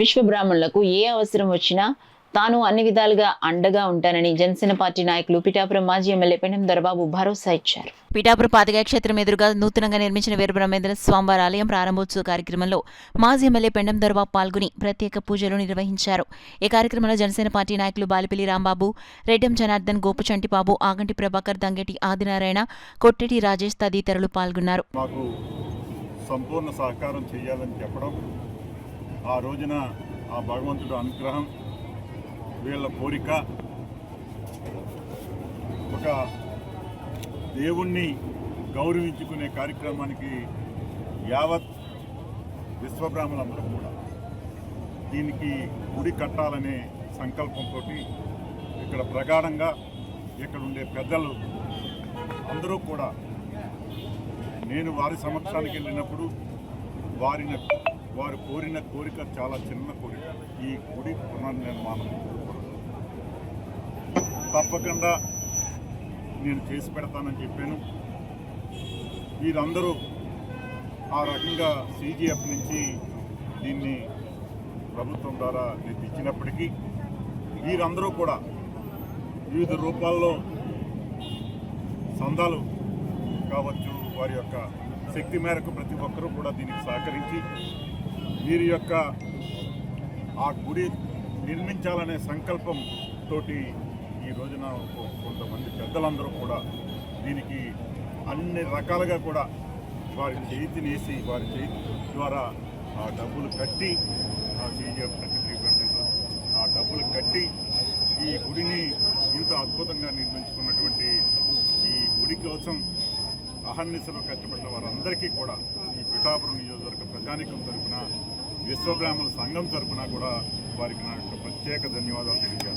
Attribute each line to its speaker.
Speaker 1: విశ్వబ్రాహ్మణులకు ఏ అవసరం వచ్చినా తాను అన్ని విధాలుగా అండగా ఉంటానని జనసేన పార్టీ నాయకులు పిఠాపురం మాజీ ఎమ్మెల్యే పెండం దొరబాబు భరోసా ఇచ్చారు. పిఠాపురం పాతిక క్షేత్రం ఎదురుగా నూతనంగా నిర్మించిన వీరబ్రహ్మేంద్ర స్వామివారి ఆలయం ప్రారంభోత్సవ కార్యక్రమంలో మాజీ ఎమ్మెల్యే పెండం దొరబాబు పాల్గొని ప్రత్యేక పూజలు నిర్వహించారు. ఈ కార్యక్రమంలో జనసేన పార్టీ నాయకులు బాలిపల్లి రాంబాబు, రెడ్డెం జనార్దన్, గోపు చంటిబాబు, ఆగంటి ప్రభాకర్, దంగేటి ఆదినారాయణ, కొట్టెటి రాజేష్ తదితరులు పాల్గొన్నారు.
Speaker 2: సంపూర్ణ సహకారం చేయాలని చెప్పడం, ఆ రోజున ఆ భగవంతుడు అనుగ్రహం, వీళ్ళ కోరిక, ఒక దేవుణ్ణి గౌరవించుకునే కార్యక్రమానికి యావత్ విశ్వబ్రాహ్మణులందరూ కూడా దీనికి గుడి కట్టాలనే సంకల్పంతో ఇక్కడ ప్రగాఢంగా ఇక్కడ ఉండే పెద్దలు అందరూ కూడా, నేను వారి సమక్షానికి వెళ్ళినప్పుడు వారు కోరిన కోరిక చాలా చిన్న కోరిక, ఈ గుడి పునర్నిర్మాణం తప్పకుండా నేను చేసి పెడతానని చెప్పాను. వీరందరూ ఆ రకంగా CGF నుంచి దీన్ని ప్రభుత్వం ద్వారా ఇచ్చినప్పటికీ వీరందరూ కూడా వివిధ రూపాల్లో సందాలు కావచ్చు, వారి యొక్క శక్తి మేరకు ప్రతి ఒక్కరూ కూడా దీనికి సహకరించి వీరి యొక్క ఆ గుడి నిర్మించాలనే సంకల్పంతో ఈ రోజున కొంతమంది పెద్దలందరూ కూడా దీనికి అన్ని రకాలుగా కూడా వారి చేతినేసి వారి చేతి ద్వారా ఆ డబ్బులు కట్టి, ఆ CGF 33% ఆ డబ్బులు కట్టి ఈ గుడిని ఇంత అద్భుతంగా నిర్మించుకున్నటువంటి ఈ గుడి కోసం అహర్నిశలు కష్టపడిన వారందరికీ కూడా ఈ పిఠాపురం నియోజకవర్గ ప్రజానీకం తరఫున, విశ్వబ్రాహ్మణ సంఘం తరఫున కూడా వారికి నా యొక్క ప్రత్యేక ధన్యవాదాలు తెలియజేస్తాను.